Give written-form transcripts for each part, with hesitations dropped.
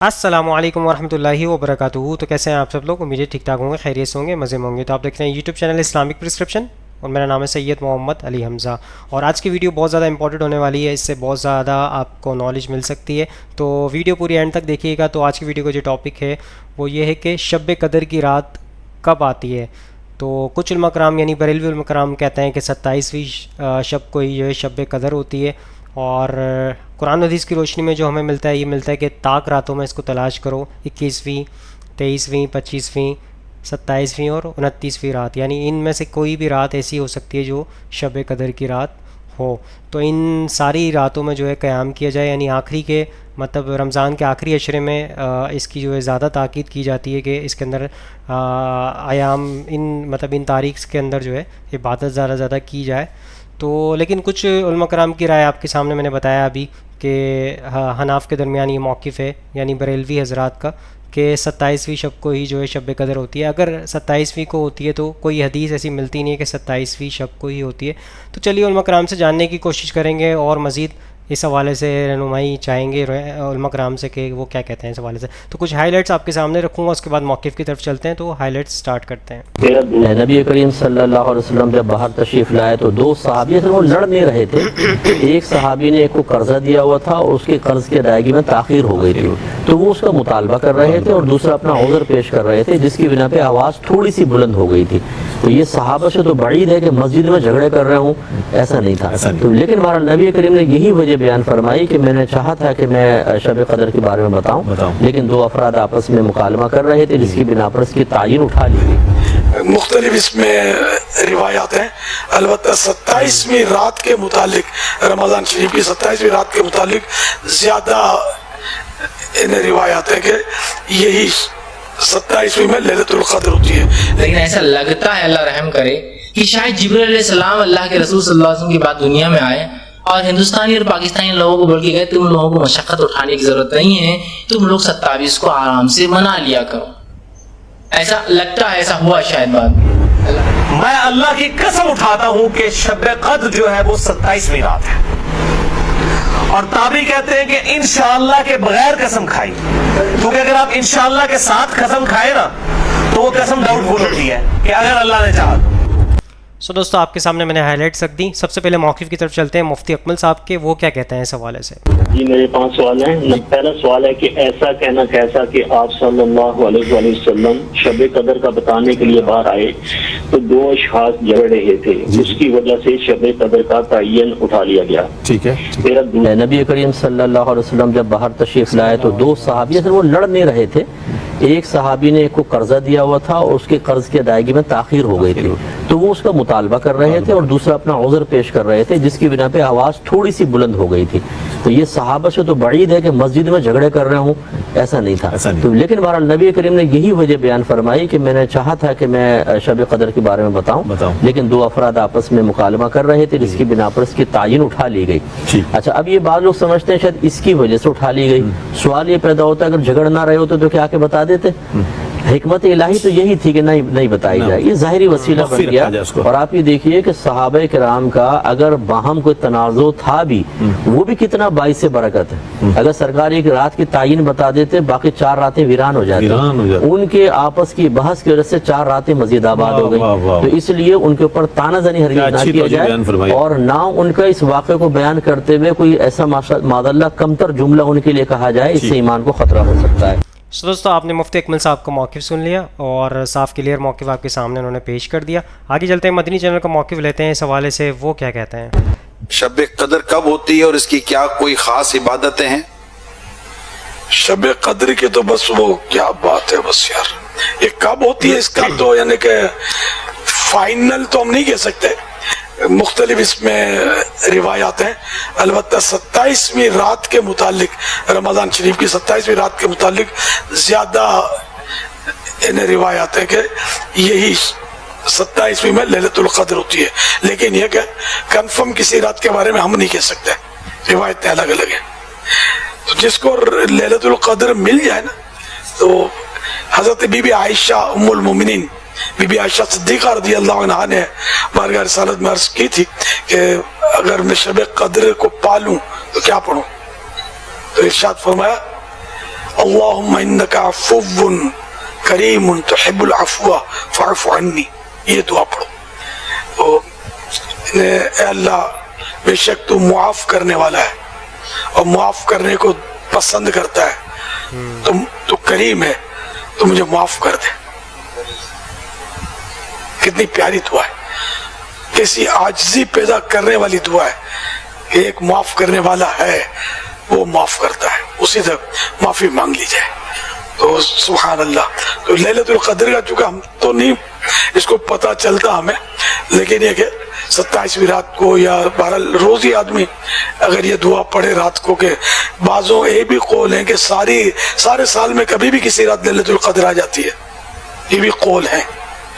अस्सलामु अलैकुम वरहमतुल्लाहि वबरकातुहू। तो कैसे हैं आप सब लोग? उम्मीद है ठीक ठाक होंगे, खैरियत से होंगे, मज़े में होंगे। तो आप देख रहे हैं यूट्यूब चैनल इस्लामिक प्रिस्क्रिप्शन और मेरा नाम है सैयद मोहम्मद अली हमज़ा। और आज की वीडियो बहुत ज़्यादा इंपॉर्टेंट होने वाली है, इससे बहुत ज़्यादा आपको नॉलेज मिल सकती है। तो वीडियो पूरी एंड तक देखिएगा। तो आज की वीडियो का जो टॉपिक है वो ये है कि शब कदर की रात कब आती है। तो कुछ उलमा कराम यानी बरेलवी उलमा कराम कहते हैं कि 27वीं शब को ही जो है शब कदर होती है। और कुरान हदीस की रोशनी में जो हमें मिलता है, ये मिलता है कि ताक रातों में इसको तलाश करो, 21वीं, 23वीं, 25वीं, 27वीं और 29वीं रात, यानी इनमें से कोई भी रात ऐसी हो सकती है जो शब कदर की रात हो। तो इन सारी रातों में जो है क़याम किया जाए, यानी आखिरी के मतलब रमज़ान के आखिरी अशरे में इसकी जो है ज़्यादा ताकीद की जाती है कि इसके अंदर आयाम इन तारीख़ के अंदर जो है इबादत ज़्यादा की जाए। तो लेकिन कुछ उलमा कराम की राय आपके सामने मैंने बताया अभी कि हनाफ के दरमियान ये मौक़िफ़ है, यानी बरेलवी हज़रात का, कि 27वीं शब को ही जो है शब कदर होती है। अगर 27वीं को होती है तो कोई हदीस ऐसी मिलती नहीं है कि 27वीं शब को ही होती है। तो चलिए उलमा कराम से जानने की कोशिश करेंगे और मज़ीद इस हवाले से रहनुमाई चाहेंगे उलमा कराम से कि वो क्या कहते हैं इस हवाले से। तो कुछ हाइलाइट्स आपके सामने रखूँगा, उसके बाद मौक़िफ़ की तरफ चलते हैं। तो हाइलाइट्स स्टार्ट करते हैं। नबी करीम सल्लल्लाहु अलैहि वसल्लम जब बाहर तशरीफ़ लाए तो दो सहाबी वो लड़ नहीं रहे थे। एक सहाबी ने एक को कर्जा दिया हुआ था और उसके कर्ज की अदायगी में ताख़ीर हो गई थी, तो वो उसका मुतालबा कर रहे थे और दूसरा अपना उज़्र पेश कर रहे थे, जिसकी बिना पे आवाज़ थोड़ी सी बुलंद हो गई थी। तो ये सहाबा से तो बईद है कि मस्जिद में झगड़े कर रहा हूँ, ऐसा नहीं था। तो लेकिन बहरहाल नबी करीम ने यही वजह बयान फरमाई कि मैंने चाहा था कि मैं शब कदर के बारे में बताऊं, लेकिन दो अफराद आपस में मुकालमा कर रहे थे, जिसकी बिना पर इसकी तायीन उठा ली गई। मुख्तलिफ इसमें रिवायात हैं। अलबत्ता 27वीं रात के मुतालिक, रमज़ान शरीफ की 27वीं रात के मुतालिक ज़्यादा इन रिवायात हैं कि यही 27वीं में लैलतुल क़द्र होती है। लेकिन ऐसा लगता है, अल्लाह रहम करे, कि शायद जिब्रील अलैहिस्सलाम अल्लाह के रसूल सल्लल्लाहु अलैहि वसल्लम की बात दुनिया में आए और हिंदुस्तानी और पाकिस्तानी लोगों को बोल के गए तुम लोगों को मशक्क़त उठाने की ज़रूरत नहीं है, तुम लोग 27 को आराम से मना लिया करो। ऐसा लगता है, ऐसा हुआ शायद बात। मैं अल्लाह की कसम उठाता हूं कि शब कद्र जो है वो 27वीं रात है, और ताबी कहते हैं कि इंशाअल्लाह के बगैर कसम खाई, क्योंकि अगर आप इंशाअल्लाह के साथ कसम खाए ना तो वो कसम डाउटफुल होती है कि अगर अल्लाह ने चाहा। सो दोस्तों, आपके सामने मैंने हाइलाइट्स रख दी। सबसे पहले मौक़िफ़ की तरफ चलते हैं, मुफ्ती अकमल साहब के, वो क्या कहते हैं इस हवाले से। जी मेरे 5 सवाल हैं। पहला सवाल है कि ऐसा कहना कैसा कि आप सल्लल्लाहु अलैहि वसल्लम शब कदर का बताने के लिए बाहर आए तो दो अशखास झगड़ रहे थे, उसकी वजह से शब कदर का तयन उठा लिया गया। ठीक है। मेरा नबी करीम सल्लल्लाहु अलैहि वसल्लम जब बाहर तशरीफ़ लाए तो दो सहाबी वो लड़ नहीं रहे थे। एक सहाबी ने एक को कर्जा दिया हुआ था और उसके कर्ज की अदायगी में ताख़ीर हो गई थी, तो वो उसका मुतालबा कर रहे थे और दूसरा अपना उज़्र पेश कर रहे थे, जिसकी बिना पे आवाज़ थोड़ी सी बुलंद हो गई थी। तो ये सहाबा से तो बईद है कि मस्जिद में झगड़े कर रहा हूँ, ऐसा नहीं था। तो लेकिन बहरहाल नबी करीम ने यही वजह बयान फरमाई कि मैंने चाहा था कि मैं शब कदर के बारे में बताऊं, लेकिन दो अफराद आपस में मुकालमा कर रहे थे, जिसकी बिना पर इसकी तायीन उठा ली गई। अच्छा, अब ये बात लोग समझते हैं शायद इसकी वजह से उठा ली गई। सवाल ये पैदा होता है, अगर झगड़ ना रहे होते तो क्या आके बता देते? हिकमत इलाही तो यही थी कि नहीं बताई जाए, ये ज़ाहिरी वसीला बन गया। और आप ये देखिए कि सहाबा किराम का अगर बाहम कोई तनाज़ो था भी, वो भी कितना बाइस बरकत है। अगर सरकार एक रात की तायीन बता देते, बाकी 4 रातें वीरान हो जाती। उनके आपस की बहस की वजह से 4 रातें मजीद आबाद हो गई। तो इसलिए उनके ऊपर तानाज़नी हरगिज़ ना किया जाए और ना उनका इस वाक़े को बयान करते हुए कोई ऐसा मादल्ला कमतर जुमला उनके लिए कहा जाए, इससे ईमान को खतरा हो सकता है। सो दोस्तों, आपने मुफ्ती अकमल साहब का मौक़िफ़ सुन लिया और साफ़ क्लियर मौक़िफ़ आपके सामने उन्होंने पेश कर दिया। आगे चलते हैं, मदनी चैनल का मौक़िफ़ लेते हैं इस हवाले से, वो क्या कहते हैं। शब कदर कब होती है और इसकी क्या कोई ख़ास इबादतें हैं? शब कद्र की तो बस वो क्या बात है, बस यार ये कब होती है इसका तो यानी कि फाइनल तो हम नहीं कह सकते। मुख्तलिफ इसमें रिवायात हैं। अलबत्ता 27वीं रात के मुतालिक, रमज़ान शरीफ की 27वीं रात के मुतालिक ज़्यादा इन रिवायात हैं कि यही 27वीं में लैलतुल क़द्र होती है। लेकिन यह कि कन्फर्म किसी रात के बारे में हम नहीं कह सकते, रिवायतें अलग अलग हैं। तो जिसको लैलतुल क़द्र मिल जाए ना, तो हज़रत बीबी आयशा उम्मुल मोमिनीन बीबी आयशा सिद्दीक़ा रज़ियल्लाहु अन्हा ने बारगाह रिसालत में अर्ज़ की थी कि अगर मैं शब कद्र को पालूं तो क्या पढ़ूं, तो इरशाद फरमाया अल्लाहुम्मा इन्नका अफ़्वुन करीमुन तुहिब्बुल अफ़्व फ़अफ़ु अन्नी, ये दुआ पढ़ो। तो ए अल्लाह, बेशक तू मुआफ करने वाला है और मुआफ करने को पसंद करता है, तू करीम है, तो मुझे माफ कर दे। कितनी प्यारी दुआ है, कैसी आजिज़ी पैदा करने वाली दुआ है। एक माफ करने वाला है, वो माफ करता है, उसी से माफी मांग ली जाए। तो सुभान अल्लाह। तो लैलतुल क़द्र का चूंकि हम तो नहीं इसको पता चलता हमें, लेकिन ये कि 27वीं रात को या 12 रोज ही आदमी अगर ये दुआ पढ़े रात को, के बाजों ये भी कौल है कि सारे साल में कभी भी किसी रात लैलतुल क़द्र आ जाती है, ये भी कौल है।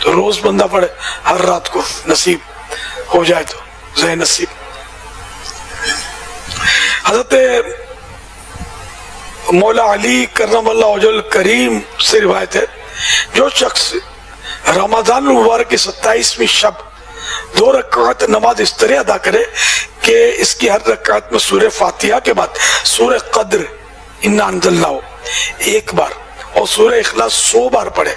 तो रोज बंदा पढ़े हर रात को, नसीब हो जाए तो ज़े नसीब। हज़रत मौला अली करमल्लाहु वजहुल करीम से रिवायत है, जो शख्स रमजान मुबारक की 27वीं शब 2 रकात नमाज इस तरह अदा करे कि इसकी हर रकात में सूरह फातिहा के बाद सूरह क़द्र इन्ना अंज़लनाहु 1 बार और सूरह इखलास 100 बार पढ़े,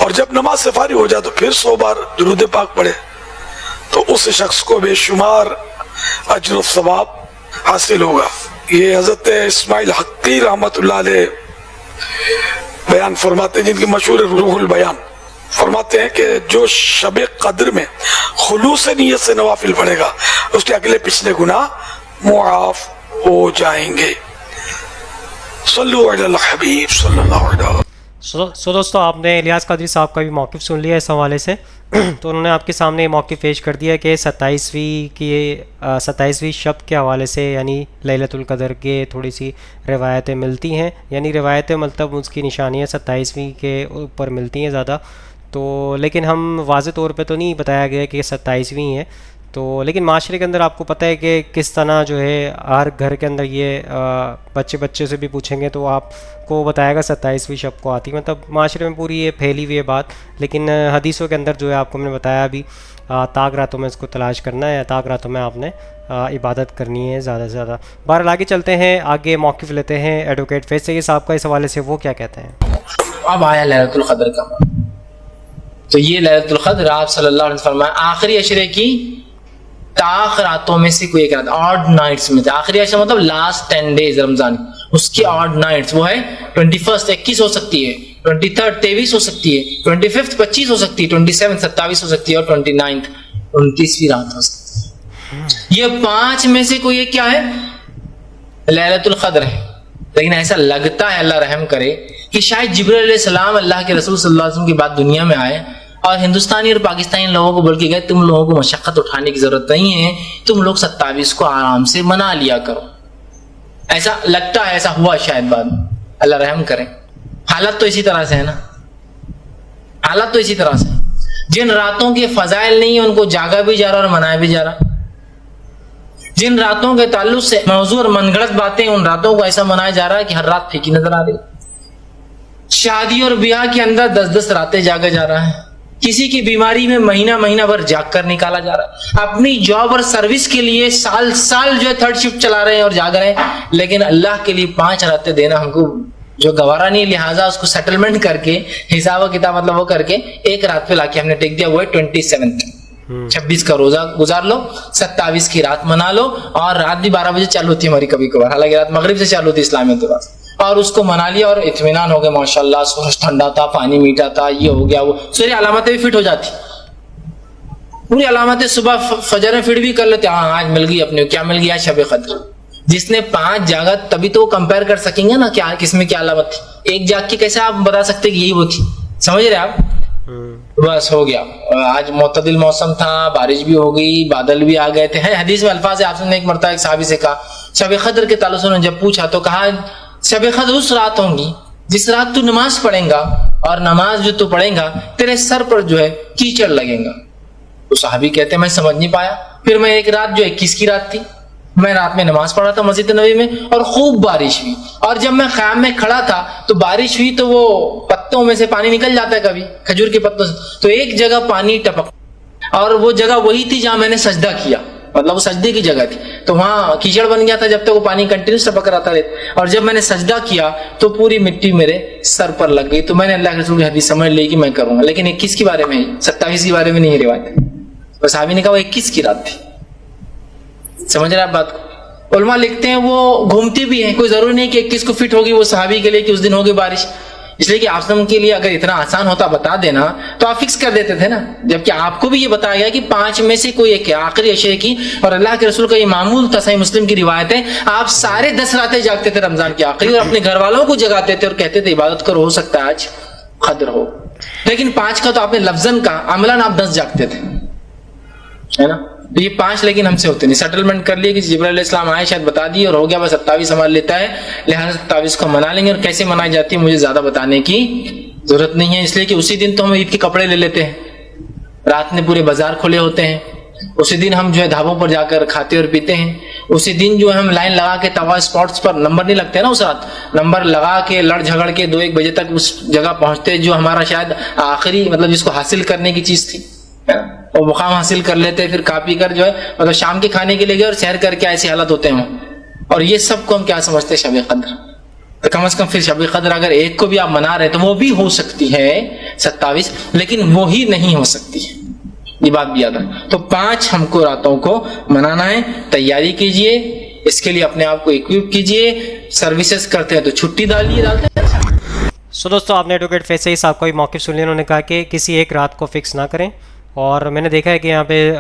और जब नमाज से फारिग हो जाए तो फिर 100 बार दुरूद पाक पढ़े, तो उस शख्स को बेशुमार अज्र और सवाब हासिल होगा। ये हजरत इस्माइल हक्की रहमतुल्लाह अलैह बयान फरमाते हैं, जिनकी मशहूर रूहुल बयान, फरमाते हैं कि जो शब कद्र में खुलूस नीयत से नवाफिल पढ़ेगा उसके अगले पिछले गुनाह मुआफ हो जाएंगे। सल्लु अलल हबीब सल्लल्लाहु अलैहि वसल्लम। सो दोस्तों, आपने इलियास कादरी साहब का भी मौक़िफ़ सुन लिया इस हवाले से। तो उन्होंने आपके सामने मौक़िफ़ पेश कर दिया कि 27वीं शब के हवाले से यानी लैलतुल क़द्र के थोड़ी सी रिवायतें मिलती हैं, यानी रिवायतें मतलब उसकी निशानियाँ 27वीं के ऊपर मिलती हैं ज़्यादा। तो लेकिन हम वाज़े तौर पे तो नहीं बताया गया कि 27वीं है। तो लेकिन माशरे के अंदर आपको पता है कि किस तरह जो है हर घर के अंदर ये बच्चे से भी पूछेंगे तो आपको बताएगा 27वीं शब को आती है, मतलब माशरे में पूरी ये फैली हुई है बात। लेकिन हदीसों के अंदर जो है आपको मैंने बताया अभी ताक रातों में इसको तलाश करना है, ताक रातों में आपने इबादत करनी है ज़्यादा से ज़्यादा। बहरहाल आगे चलते हैं, आगे मौक़िफ़ लेते हैं एडवोकेट फैज़ साहब का इस हवाले से, वो क्या कहते हैं। अब आया लैलतुल क़द्र का, तो ये लैलतुल क़द्र आप सल्लल्लाहु अलैहि वसल्लम फरमाया आखिरी अशरे की ताख रातों में से कोई एक रात, ऑड नाइट्स में थे। आखिरी अशरा मतलब लास्ट 10 डेज रमजान, उसकी ऑड नाइट्स वो है 21 21 हो सकती है, 23 23 हो सकती है, 25 25 हो सकती है, 27 27 हो सकती है, और 29 29वीं रात हो सकती है। ये 5 में से कोई एक क्या है, लैलतुल क़द्र है। लेकिन ऐसा लगता है, अल्लाह रहम करे, कि शायद जिब्रील अलैहिस्सलाम अल्लाह के रसूल सल्लल्लाहु अलैहि वसल्लम की बात दुनिया में आए और हिंदुस्तानी और पाकिस्तानी लोगों को बोल के गए, तुम लोगों को मशक्कत उठाने की जरूरत नहीं है, तुम लोग 27 को आराम से मना लिया करो। ऐसा लगता है, ऐसा हुआ शायद बाद में, अल्लाह रहम करे। हालत तो इसी तरह से है ना, हालत तो इसी तरह से। जिन रातों के फजाइल नहीं है उनको जागा भी जा रहा और मनाया भी जा रहा। जिन रातों के ताल्लुक से मौजू और मनगढ़ंत बातें, उन रातों को ऐसा मनाया जा रहा है कि हर रात फीकी नजर आ रही। शादी और ब्याह के अंदर 10-10 रातें जागा जा रहा है। किसी की बीमारी में महीना भर जाग कर निकाला जा रहा है। अपनी जॉब और सर्विस के लिए साल जो है 3rd शिफ्ट चला रहे हैं और जाग रहे हैं, लेकिन अल्लाह के लिए 5 रातें देना हमको जो गवारा नहीं, लिहाजा उसको सेटलमेंट करके हिसाब किताब मतलब वो करके एक रात पे लाके हमने टेक दिया, वो है 27 26 का रोजा गुजार लो, 27 की रात मना लो। और रात भी 12 बजे चालू होती है हमारी कभी कभार, हालांकि रात मगरिब से चालू होती है इस्लामी एतबार से, और उसको मना लिया और इत्मीनान हो गया, माशाल्लाह सूरज ठंडा था, पानी मीठा था, ये हो गया वो, सारी अलामतें भी फिट हो जाती, पूरी अलामतें सुबह फजर में फिट भी कर लेते। हाँ आज मिल गई अपने, क्या मिल गया, शब क़द्र। जिसने 5 जागा तभी तो वो कंपेयर कर सकेंगे ना क्या किसमें क्या अलामत थी। एक जाग के कैसे आप बता सकते कि यही वो थी, समझ रहे आप। बस हो गया, आज मोतदिल मौसम था, बारिश भी हो गई, बादल भी आ गए थे। है हदीस में अल्फाज है, आपने एक मरतबा एक सहाबी से कहा, शब क़द्र के ताल्लुक से जब पूछा तो कहा शब क़द्र उस रात होंगी जिस रात तू नमाज पढ़ेगा, और नमाज जो तू पढ़ेगा तेरे सर पर जो है कीचड़ लगेगा। तो सहाबी कहते हैं मैं समझ नहीं पाया। फिर मैं एक रात जो 21 की रात थी, मैं रात में नमाज पढ़ा था मस्जिद नबी में और खूब बारिश हुई, और जब मैं क़याम में खड़ा था तो बारिश हुई तो वो पत्तों में से पानी निकल जाता है कभी, खजूर के पत्तों से, तो एक जगह पानी टपक, और वो जगह वही थी जहां मैंने सजदा किया। مطلب وہ سجدے کی جگہ تھی، تو وہاں کیچڑ بن گیا تھا جب تک وہ پانی کنٹینیوس ٹپک رہا تھا، اور جب میں نے سجدہ کیا تو پوری مٹی میرے سر پر لگ گئی، تو میں نے اللہ کے رسول کی حدیث سمجھ لی کہ میں کروں گا، لیکن 21 کے بارے میں 27 کے بارے میں نہیں روایت، بس صحابی نے کہا وہ 21 کی رات تھی۔ سمجھ رہے آپ بات کو؟ علماء لکھتے ہیں وہ گھومتی بھی ہیں، کوئی ضروری نہیں کہ 21 کو فٹ ہوگی وہ صحابی کے لیے کہ اس دن ہوگی بارش، اس لیے کہ آپ کے لیے اگر اتنا آسان ہوتا بتا دینا تو آپ فکس کر دیتے تھے نا، جبکہ آپ کو بھی یہ بتایا گیا کہ 5 میں سے کوئی ایک ہے آخری عشرے کی، اور اللہ کے رسول کا یہ معمول تھا، صحیح مسلم کی روایت ہے، آپ سارے 10 راتیں جاگتے تھے رمضان کی آخری، اور اپنے گھر والوں کو جگاتے تھے اور کہتے تھے عبادت کرو، ہو سکتا ہے آج قدر ہو، لیکن 5 کا تو آپ نے لفظاً کہا، عملاً آپ 10 جاگتے تھے، ہے نا؟ تو یہ 5 لیکن ہم سے ہوتے نہیں، سیٹلمنٹ کر لیے کہ جبرائیل علیہ السلام آئے شاید بتا دی اور ہو گیا، بس 27 سنبھال لیتا ہے، لہٰذا 27 کو منا لیں گے، اور کیسے منائی جاتی ہے مجھے زیادہ بتانے کی ضرورت نہیں ہے، اس لیے کہ اسی دن تو ہم عید کے کپڑے لے لیتے ہیں، رات میں پورے بازار کھلے ہوتے ہیں، اسی دن ہم جو ہے ڈھابوں پر جا کر کھاتے اور پیتے ہیں، اسی دن جو ہے ہم لائن لگا کے توا اسپاٹس پر، نمبر نہیں لگتے نا اس رات، نمبر لگا کے لڑ جھگڑ کے 2-1 بجے تک اس جگہ پہنچتے جو ہمارا شاید آخری مطلب جس کو حاصل کرنے کی چیز تھی، اور مقام حاصل کر لیتے، پھر کھا پی کر جو ہے مطلب شام کے کھانے کے لیے گئے اور سحر کر کے ایسی حالت ہوتے ہیں، اور یہ سب کو ہم کیا سمجھتے ہیں؟ شب قدر۔ تو کم از کم پھر شب قدر اگر ایک کو بھی آپ منا رہے تو وہ بھی ہو سکتی ہے 27، لیکن وہی نہیں ہو سکتی ہے، یہ بات بھی یاد ہے۔ تو 5 ہم کو راتوں کو منانا ہے، تیاری کیجئے، اس کے لیے اپنے آپ کو اکوپ کیجئے، سروسز کرتے ہیں تو چھٹی ڈالتے ہیں۔ سو دوستو آپ نے ایڈوکیٹ فیصل صاحب کا بھی موقف سن لیا، انہوں نے کہا کہ کسی ایک رات کو فکس نہ کریں، اور میں نے دیکھا ہے کہ یہاں پہ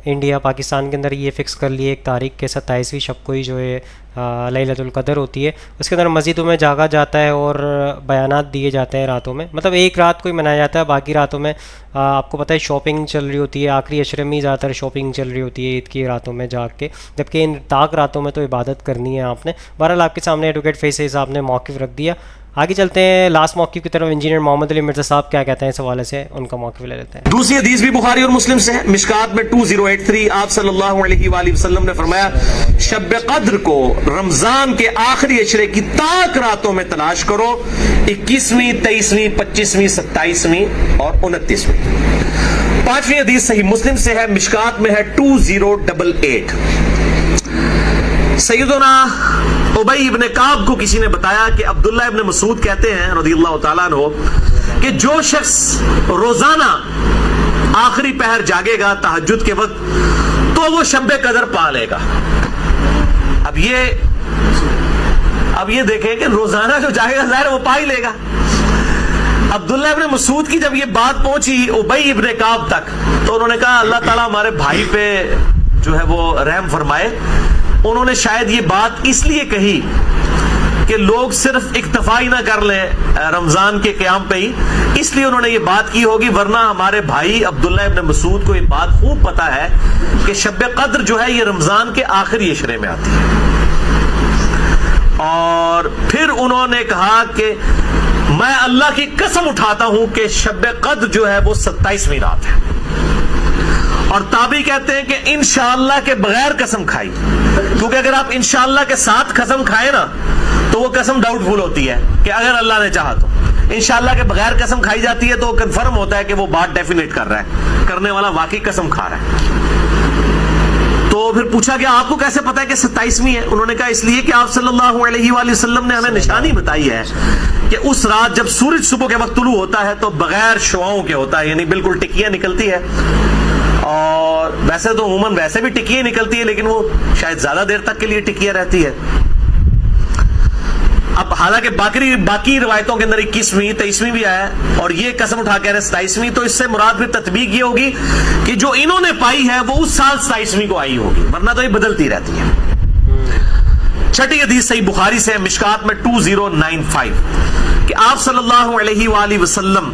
انڈیا پاکستان کے اندر یہ فکس کر لیے ایک تاریخ کے 27ویں شب کو ہی جو ہے لیلۃ القدر ہوتی ہے، اس کے اندر مسجدوں میں جاگا جاتا ہے اور بیانات دیے جاتے ہیں راتوں میں، مطلب ایک رات کو ہی منایا جاتا ہے، باقی راتوں میں آپ کو پتہ ہے شاپنگ چل رہی ہوتی ہے، آخری عشرے میں ہی زیادہ تر شاپنگ چل رہی ہوتی ہے عید کی راتوں میں جاگ کے، جبکہ ان طاق راتوں میں تو عبادت کرنی ہے آپ نے۔ بہرحال آپ کے سامنے ایڈوکیٹ فیصل صاحب نے موقف رکھ دیا، آگے چلتے ہیں لاسٹ موقف کی طرف، انجینئر محمد علی مرزا صاحب کیا کہتے ہیں اس حوالے سے، ان کا موقف لے لیتے ہیں۔ دوسری حدیث بھی بخاری اور مسلم سے ہے، مشکات میں 2083، آپ صلی اللہ علیہ وآلہ وسلم نے فرمایا شب قدر کو رمضان کے آخری عشرے کی طاق راتوں میں تلاش کرو، 21ویں 23ویں 25ویں 27ویں اور 29ویں۔ 5ویں حدیث صحیح مسلم سے ہے، مشکات میں ہے 2088۔ سیدنا ابی ابن کعب کو کسی نے بتایا کہ عبداللہ ابن مسعود کہتے ہیں رضی اللہ تعالیٰ عنہ کہ جو شخص روزانہ آخری پہر جاگے گا تہجد کے وقت تو وہ شب قدر پا لے گا۔ اب یہ دیکھیں کہ روزانہ جو جاگے گا ظاہر وہ پا ہی لے گا۔ عبداللہ ابن مسعود کی جب یہ بات پہنچی ابی ابن کعب تک تو انہوں نے کہا اللہ تعالیٰ ہمارے بھائی پہ جو ہے وہ رحم فرمائے، انہوں نے شاید یہ بات اس لیے کہی کہ لوگ صرف اکتفا ہی نہ کر لیں رمضان کے قیام پہ ہی، اس لیے انہوں نے یہ بات کی ہوگی، ورنہ ہمارے بھائی عبداللہ ابن مسعود کو یہ بات خوب پتا ہے کہ شب قدر جو ہے یہ رمضان کے آخری عشرے میں آتی ہے۔ اور پھر انہوں نے کہا کہ میں اللہ کی قسم اٹھاتا ہوں کہ شب قدر جو ہے وہ 27ویں رات ہے، اور تابعی کہتے ہیں کہ انشاءاللہ کے بغیر قسم کھائی، کیونکہ اگر آپ انشاءاللہ کے ساتھ قسم کھائے نا تو وہ قسم ڈاؤٹ فل ہوتی ہے کہ اگر اللہ نے چاہا تو، انشاءاللہ کے بغیر قسم کھائی جاتی ہے تو کنفرم ہوتا ہے کہ وہ بات ڈیفینیٹ کر رہا ہے، کرنے والا واقعی قسم کھا رہا ہے۔ تو پھر پوچھا گیا آپ کو کیسے پتا ہے کہ 27ویں ہے؟ انہوں نے کہا اس لیے کہ آپ صلی اللہ علیہ وآلہ وسلم نے ہمیں نشانی بتائی ہے کہ اس رات جب سورج صبح کے وقت طلوع ہوتا ہے تو بغیر شعاؤں کے ہوتا ہے، یعنی بالکل ٹکیاں نکلتی ہے، اور ویسے تو عموماً ویسے بھی ٹکیاں نکلتی ہے لیکن وہ شاید زیادہ دیر تک کے لیے ٹکیاں رہتی ہے۔ اب حالانکہ باقی روایتوں کے اندر 21ویں 23ویں بھی آیا ہے، اور یہ قسم اٹھا کے 27ویں، تو اس سے مراد پھر تطبیق یہ ہوگی کہ جو انہوں نے پائی ہے وہ اس سال 27ویں کو آئی ہوگی، ورنہ تو یہ بدلتی رہتی ہے۔ 6ٹھی حدیث صحیح بخاری سے مشکات میں 2095 کہ آپ صلی اللہ علیہ وآلہ وسلم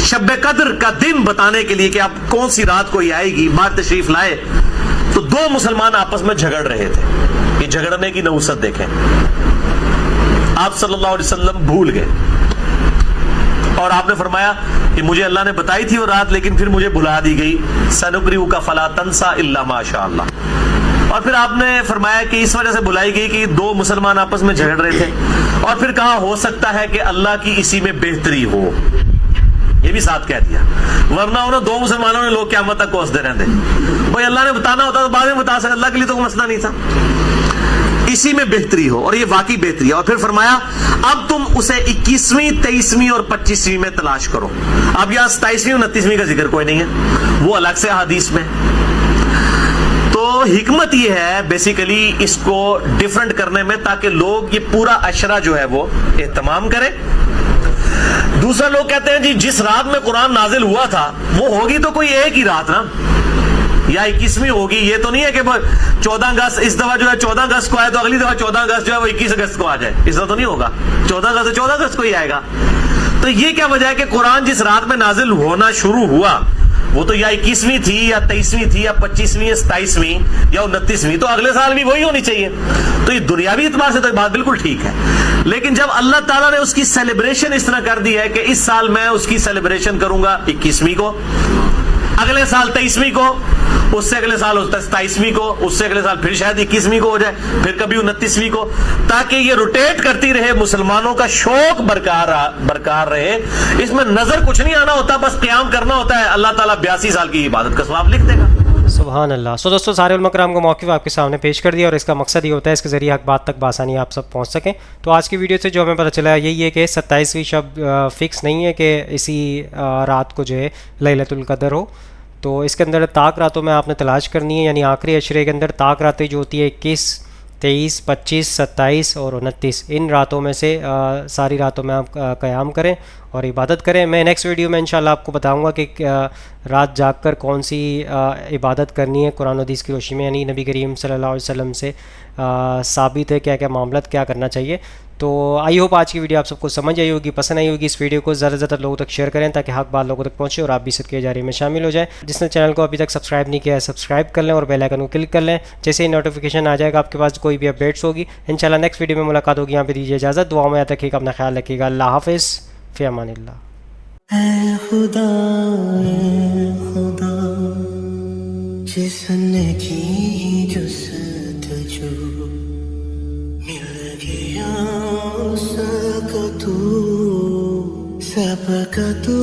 شب قدر کا دن بتانے کے لیے کہ آپ کون سی رات کو یہ آئے گی بات تشریف لائے، تو 2 مسلمان آپس میں جھگڑ رہے تھے، یہ جھگڑنے کی نحوست دیکھیں، آپ صلی اللہ علیہ وسلم بھول گئے اور آپ نے فرمایا کہ مجھے اللہ نے بتائی تھی وہ رات لیکن پھر مجھے بھلا دی گئی، سنقرئک فلا تنسى الا ما شاء اللہ، اور پھر آپ نے فرمایا کہ اس وجہ سے بلائی گئی کہ 2 مسلمان آپس میں جھگڑ رہے تھے، اور پھر کہا ہو سکتا ہے کہ اللہ کی اسی میں بہتری ہو، یہ یہ بھی ساتھ کہہ دیا، ورنہ انہوں دو مسلمانوں نے لوگ قیامت تک کوستے رہتے. بھائی اللہ نے بتانا ہوتا تو بعد میں بتا سکتے، اللہ کے لیے تو کوئی مسئلہ نہیں تھا. اسی میں بہتری ہو، اور یہ واقعی بہتری ہے. اور پھر فرمایا اب تم اسے 21ویں 23ویں اور 25ویں میں تلاش کرو. اب یہاں 27ویں 29ویں کا ذکر کوئی نہیں ہے، وہ الگ سے حدیث میں. تو حکمت یہ ہے بیسیکلی اس کو ڈیفرنٹ کرنے میں، تاکہ لوگ یہ پورا عشرہ جو ہے وہ اہتمام کریں. دوسرا لوگ کہتے ہیں جی جس رات میں قرآن نازل ہوا تھا وہ ہوگی تو کوئی ایک ہی رات نا، یا 21ویں ہوگی. یہ تو نہیں ہے کہ 14 اگست اس دفعہ جو ہے 14 اگست کو آئے تو اگلی دفعہ 14 اگست جو ہے وہ 21 اگست کو آ جائے، اس طرح تو نہیں ہوگا. 14 اگست سے 14 اگست کو ہی آئے گا. تو یہ کیا وجہ ہے کہ قرآن جس رات میں نازل ہونا شروع ہوا وہ تو یا 21ویں تھی یا 23ویں تھی یا 25ویں یا 27ویں یا 29ویں، تو اگلے سال بھی وہی ہونی چاہیے. تو یہ دنیاوی اعتبار سے تو بات بالکل ٹھیک ہے. لیکن جب اللہ تعالیٰ نے اس کی سیلیبریشن اس طرح کر دی ہے کہ اس سال میں اس کی سیلیبریشن کروں گا 21ویں کو، اگلے سال 23ویں کو، اس سے اگلے سال 27ویں کو، اس سے اگلے سال پھر شاید 21ویں کو ہو جائے، پھر کبھی 29ویں کو، تاکہ یہ روٹیٹ کرتی رہے، مسلمانوں کا شوق برقرار رہے. اس میں نظر کچھ نہیں آنا ہوتا، بس قیام کرنا ہوتا ہے. اللہ تعالیٰ 82 سال کی عبادت کا ثواب لکھ دے گا. سبحان اللہ. سو دوستو سارے علماء کرام کو موقف آپ کے سامنے پیش کر دیا، اور اس کا مقصد یہ ہوتا ہے اس کے ذریعے حق بات تک بآسانی آپ سب پہنچ سکیں. تو آج کی ویڈیو سے جو ہمیں پتہ چلا یہی ہے کہ 27ویں شب فکس نہیں ہے کہ اسی رات کو جو ہے لیلۃ القدر ہو. تو اس کے اندر طاق راتوں میں آپ نے تلاش کرنی ہے، یعنی آخری عشرے کے اندر طاق راتیں جو ہوتی ہے 21 23 25 27 اور 29، ان راتوں میں سے ساری راتوں میں آپ قیام کریں اور عبادت کریں. میں نیکسٹ ویڈیو میں انشاءاللہ آپ کو بتاؤں گا کہ رات جاگ کر کون سی عبادت کرنی ہے قرآن و حدیث کی روشنی میں، یعنی نبی کریم صلی اللہ علیہ وسلم سے ثابت ہے کیا کیا معاملات کیا کرنا چاہیے. تو آئی ہوپ آج کی ویڈیو آپ سب کو سمجھ آئی ہوگی، پسند آئی ہوگی. اس ویڈیو کو زیادہ سے زیادہ لوگوں تک شیئر کریں تاکہ حق بات لوگوں تک پہنچے اور آپ بھی صدقہ جاریہ میں شامل ہو جائیں. جس نے چینل کو ابھی تک سبسکرائب نہیں کیا ہے سبسکرائب کر لیں اور بیل آئیکن کو کلک کر لیں، جیسے ہی نوٹیفیکیشن آ جائے گا آپ کے پاس کوئی بھی اپڈیٹس ہوگی. انشاءاللہ نیکسٹ ویڈیو میں ملاقات ہوگی. یہاں پہ دیجیے اجازت، دعاؤں میں یاد رکھیے گا، اپنا خیال رکھیے گا. اللہ حافظ، فی امان اللہ. اے خدا جس نے کی جستجو مل گیا اس کا تو سب کا تو